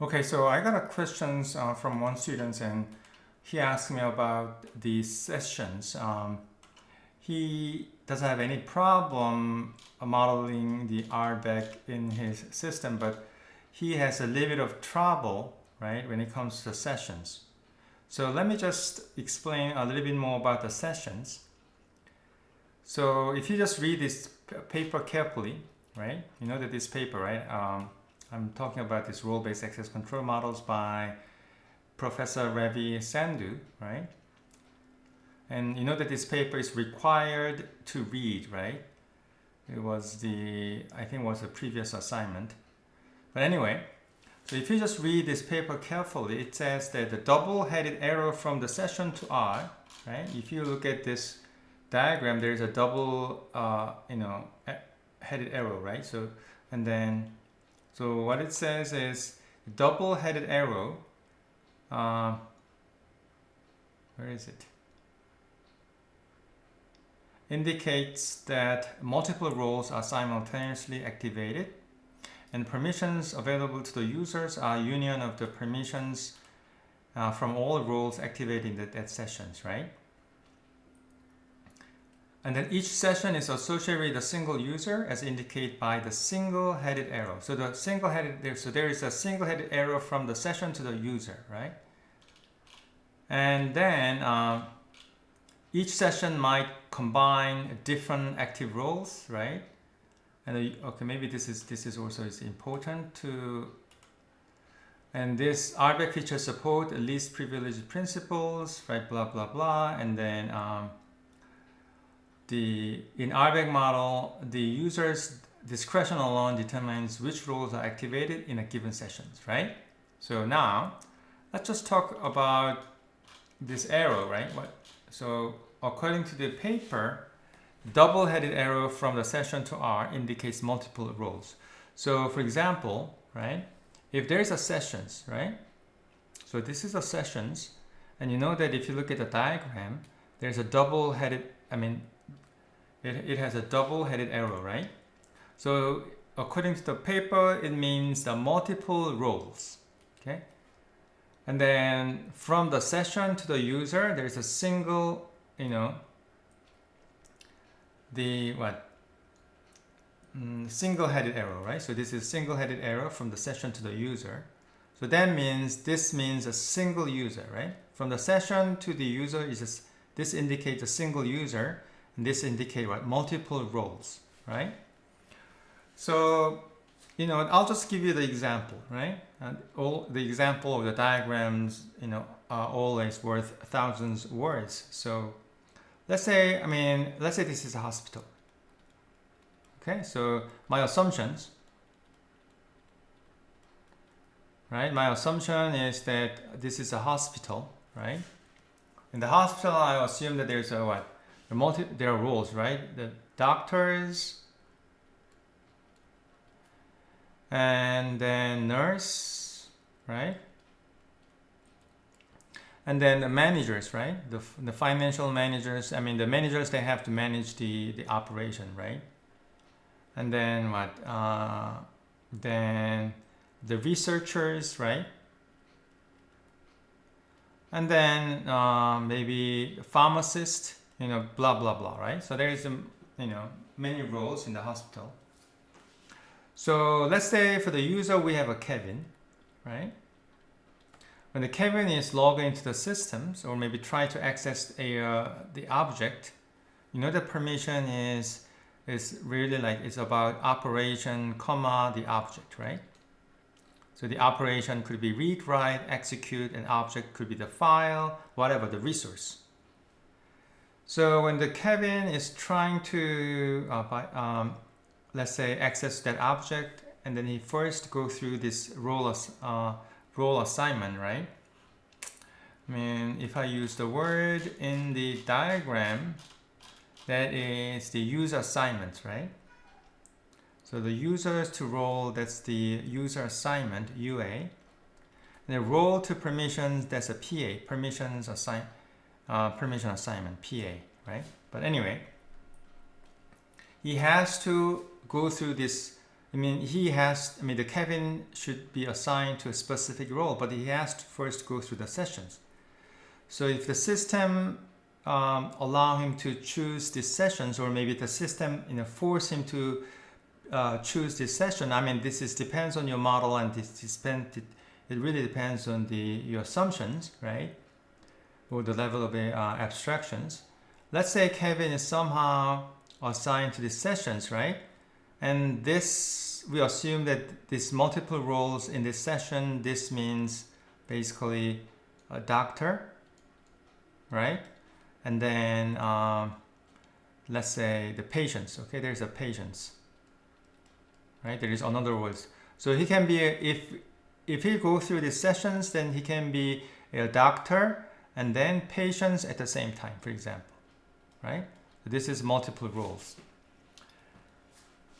Okay, so I got a questions from one student, and he asked me about these sessions. He doesn't have any problem modeling the RBAC in his system, but he has a little bit of trouble, right, when it comes to sessions. So let me just explain a little bit more about the sessions. So if you just read this paper carefully, right, you know that this paper, right, I'm talking about this role-based access control models by Professor Ravi Sandhu, right? And you know that this paper is required to read, right? It was I think it was a previous assignment. But anyway, so if you just read this paper carefully, it says that the double-headed arrow from the session to R, right? If you look at this diagram, there is a double, headed arrow, right? So, and then, so what it says is double-headed arrow, where is it? Indicates that multiple roles are simultaneously activated, and permissions available to the users are union of the permissions from all roles activated in that sessions, right? And then each session is associated with a single user as indicated by the single-headed arrow. So there is a single-headed arrow from the session to the user, right? And then each session might combine different active roles, right? And okay, maybe this is also important to. And this RBAC feature support least privileged principles, right? Blah blah blah, and then. In RBAC model, the user's discretion alone determines which roles are activated in a given sessions, right? So now, let's just talk about this arrow, right? So according to the paper, double-headed arrow from the session to R indicates multiple roles. So for example, right, if there is a sessions, right? So this is a sessions, and you know that if you look at the diagram, there's a double-headed, it has a double-headed arrow, right? So according to the paper, it means the multiple roles, okay? And then from the session to the user, there's a single, single-headed arrow, right? So this is single-headed arrow from the session to the user. So this means a single user, right? From the session to the user this indicates a single user. And this indicates what? Multiple roles, right? So, I'll just give you the example, right? And all the example of the diagrams, are always worth thousands words. So, let's say this is a hospital. Okay, so my assumptions, right? My assumption is that this is a hospital, right? In the hospital, I assume that there's a what? There are roles, right? The doctors, and then nurse, right? And then the managers, right? The financial managers. The managers, they have to manage the operation, right? And then what? Then the researchers, right? And then maybe pharmacist. Blah blah blah, right? So there is many roles in the hospital. So let's say for the user we have a Kevin, right? When the Kevin is logged into the systems or maybe try to access the object, the permission is really it's about operation, the object, right? So the operation could be read, write, execute, and object could be the file, whatever the resource. So when the Kevin is trying to, let's say, access that object, and then he first go through this role assignment, right? If I use the word in the diagram, that is the user assignment, right? So the users to role, that's the user assignment, UA. And the role to permissions, that's a PA, permission assignment, PA, right? But anyway, he has to go through this the Kevin should be assigned to a specific role, but he has to first go through the sessions. So if the system allow him to choose these sessions, or maybe the system force him to choose this session, this depends on your model, and it really depends on your assumptions, right? Or the level of abstractions. Let's say Kevin is somehow assigned to these sessions, right? And we assume that these multiple roles in this session, this means basically a doctor, right? And then let's say the patients, okay? There's a patients, right? There is another words. So he can be, if he goes through these sessions, then he can be a doctor and then patients at the same time, for example, right? So this is multiple roles.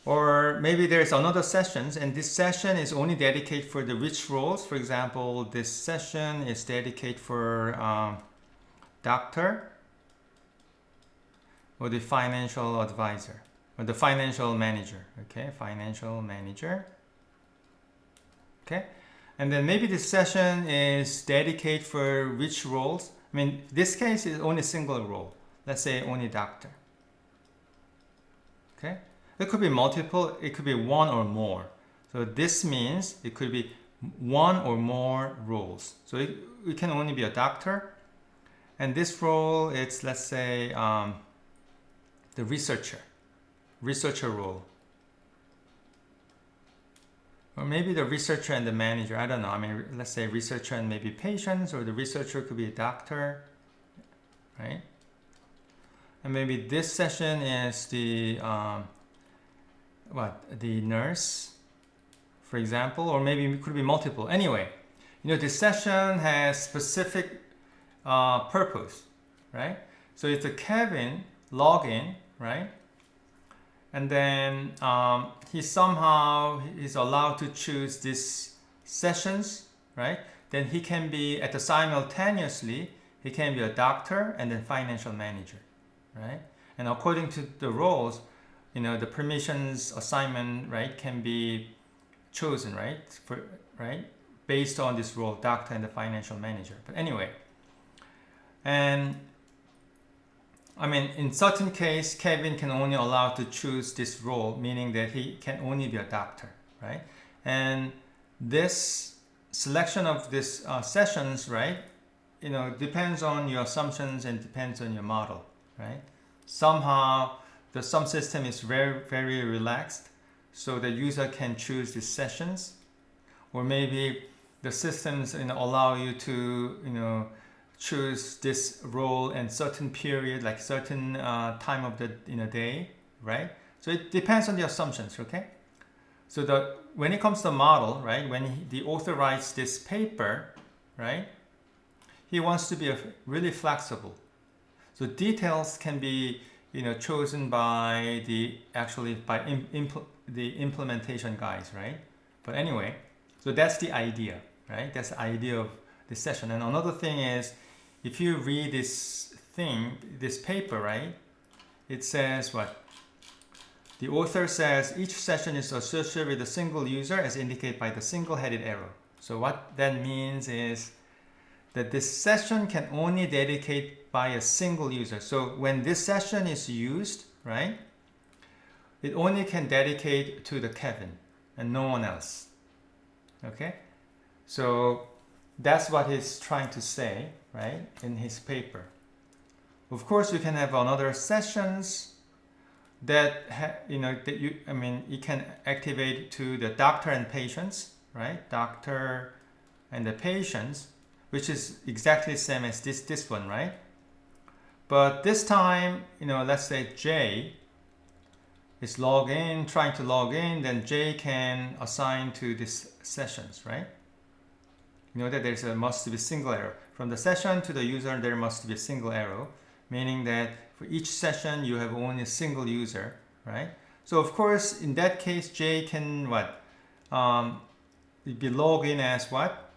Or maybe there's another sessions, and this session is only dedicated for the which roles. For example, this session is dedicated for doctor, or the financial advisor, or the financial manager. Okay, financial manager. Okay, and then maybe this session is dedicated for which roles. This case is only single role. Let's say only doctor. Okay. It could be multiple, it could be one or more. So this means it could be one or more roles. So it can only be a doctor. And this role, it's, let's say, the researcher role. Or maybe the researcher and the manager, I don't know. Let's say researcher and maybe patients, or the researcher could be a doctor, right? And maybe this session is the nurse, for example, or maybe it could be multiple. Anyway, this session has specific purpose, right? So if the Kevin log in, right, and then he somehow is allowed to choose these sessions, right, then he can be simultaneously, he can be a doctor and then financial manager, right? And according to the roles, the permissions assignment, right, can be chosen, right, based on this role, doctor and the financial manager. But anyway, and in certain case, Kevin can only allow to choose this role, meaning that he can only be a doctor, right? And this selection of these sessions, right, depends on your assumptions and depends on your model, right? Somehow, some system is very, very relaxed, so the user can choose these sessions, or maybe the systems allow you to choose this role in certain period, like certain time of the day, right? So it depends on the assumptions, okay? So when it comes to model, right, when the author writes this paper, right, he wants to be really flexible. So details can be chosen by the implementation guys, right? But anyway, so that's the idea, right? That's the idea of this session. And another thing is, if you read this paper, right? It says what? The author says each session is associated with a single user as indicated by the single-headed arrow. So what that means is that this session can only dedicate by a single user. So when this session is used, right, it only can dedicate to the Kevin and no one else. Okay? So that's what he's trying to say, right, in his paper. Of course, you can have another sessions that you can activate to the doctor and patients, right? Doctor and the patients, which is exactly the same as this one, right? But this time, let's say J is trying to log in, then J can assign to these sessions, right? That must be a single arrow. From the session to the user, there must be a single arrow, meaning that for each session, you have only a single user, right? So of course, in that case, J can be logged in as what?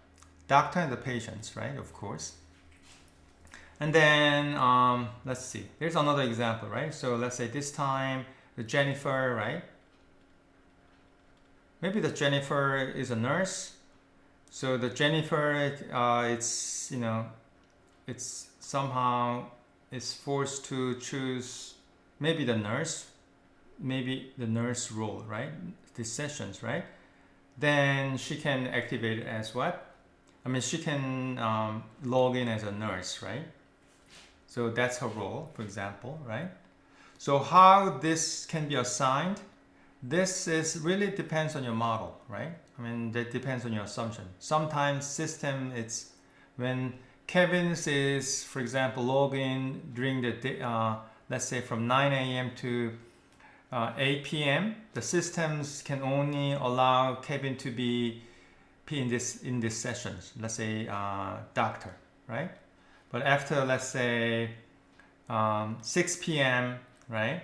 Doctor and the patients, right? Of course. And then, let's see. There's another example, right? So let's say this time, the Jennifer, right? maybe the Jennifer is a nurse. So the Jennifer, it's, you know, it's somehow is forced to choose maybe the nurse role, right? These sessions, right? Then she can activate it as what? I mean, she can log in as a nurse, right? So that's her role, for example, right? So how this can be assigned, this is really depends on your model, right? I mean, that depends on your assumption. Sometimes system, it's when Kevin's is, for example, log in during the day, let's say from 9 a.m. to 8 p.m. The systems can only allow Kevin to be in this sessions. Let's say doctor, right? But after, let's say 6 p.m., right?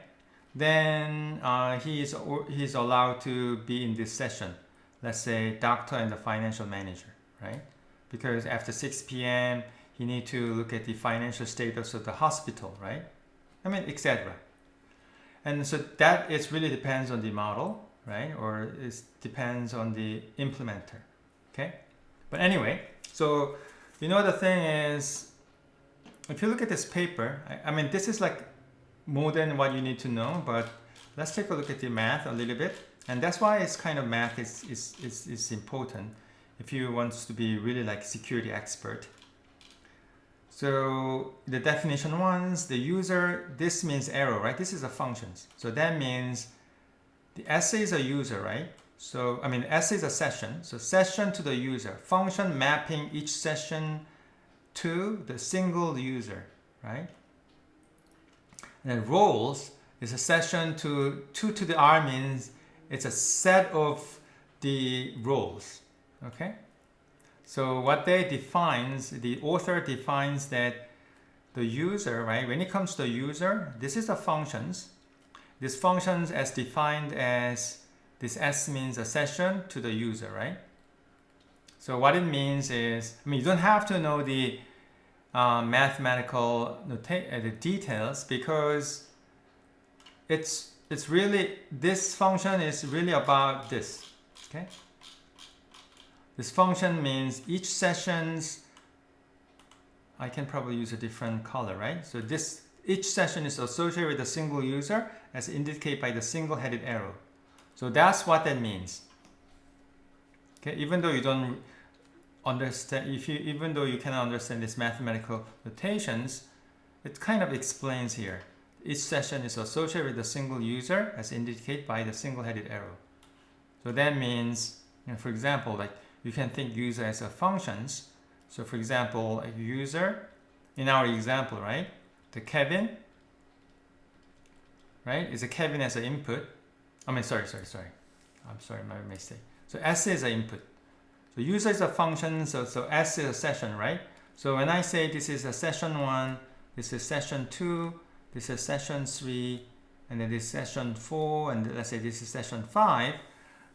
Then he's allowed to be in this session. Let's say doctor and the financial manager, right? Because after 6 p.m. he need to look at the financial status of the hospital, right? I mean, etc. And so that it really depends on the model, right? Or it depends on the implementer, okay? But anyway, so you know the thing is, if you look at this paper, I mean, this is like more than what you need to know, but let's take a look at the math a little bit. And that's why it's kind of math is important if you want to be really like security expert. So the definition ones, the user, this means arrow, right? This is a functions. So that means the S is a user, right? So, I mean, S is a session. So session to the user, function mapping each session to the single user, right? And then roles is a session to the R means it's a set of the roles, okay? So what they defines, the author defines that the user, right? When it comes to the user, this is the functions. This functions as defined as this S means a session to the user, right? So what it means is, I mean, you don't have to know the mathematical the details, because it's really, this function is really about this, okay? This function means each sessions, I can probably use a different color, right? So each session is associated with a single user as indicated by the single-headed arrow. So that's what that means. Okay, even though you don't understand, even though you cannot understand these mathematical notations, it kind of explains here. Each session is associated with a single user as indicated by the single-headed arrow. So that means, you know, for example, like you can think user as a functions. So for example, a user, in our example, right, the Kevin, right, is a Kevin as an input. I mean, sorry. I'm sorry, my mistake. So S is an input. So user is a function, so S is a session, right? So when I say this is a session 1, this is session 2, this is session 3, and then this is session 4, and let's say this is session 5,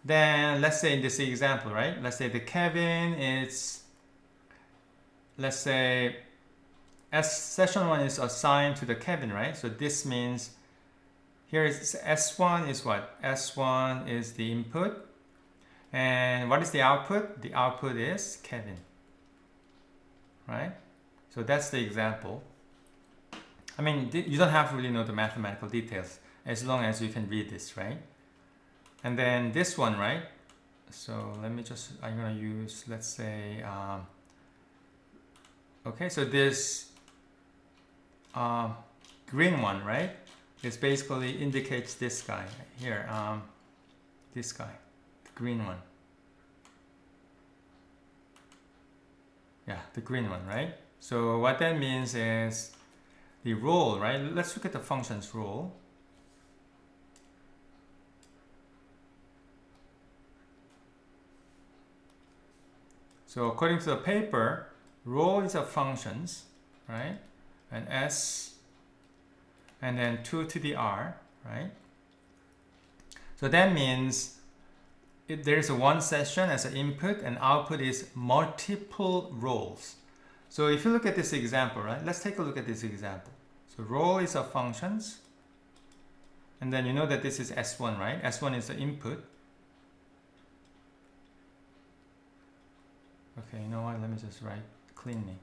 then let's say in this example, right? Let's say the Kevin is, let's say session 1 is assigned to the Kevin, right? So this means here is S1 is what? S1 is the input. And what is the output? The output is Kevin, right? So that's the example. I mean, you don't have to really know the mathematical details as long as you can read this, right? And then this one, right? So let me just, I'm going to use, let's say, okay, so this green one, right? This basically indicates this guy here, this guy. Green one. Yeah, the green one, right? So what that means is the role, right? Let's look at the functions role. So according to the paper, role is a functions, right? And S, and then 2 to the R, right? So that means there's a one session as an input and output is multiple roles. So if you look at this example, right? Let's take a look at this example. So role is a functions. And then you know that this is S1, right? S1 is the input. Okay, you know what? Let me just write cleanly.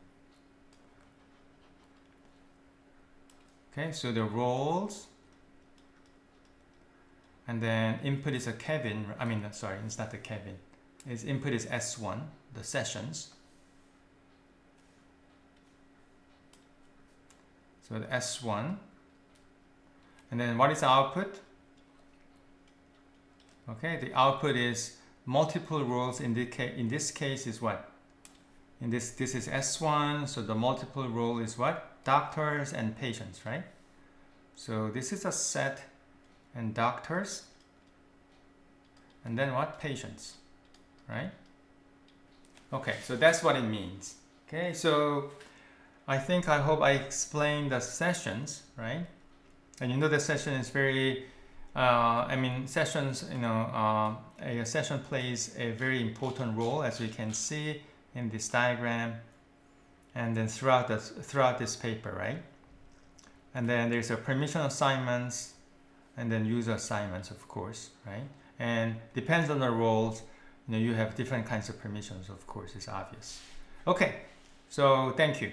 Okay, so the roles, and then input is a Kevin. I mean, sorry, it's not the Kevin. Its input is S1, the sessions. So the S1, and then what is the output? Okay, the output is multiple roles. In this case is what? This is S1, so the multiple role is what? Doctors and patients, right? So this is a set, and doctors, and then what? Patients, right? Okay, so that's what it means. Okay, so I hope I explained the sessions, right? And you know the session is very, sessions, a session plays a very important role, as we can see in this diagram, and then throughout this paper, right? And then there's a permission assignments, and then user assignments, of course, right? And depends on the roles, you have different kinds of permissions, of course, it's obvious. Okay, so thank you.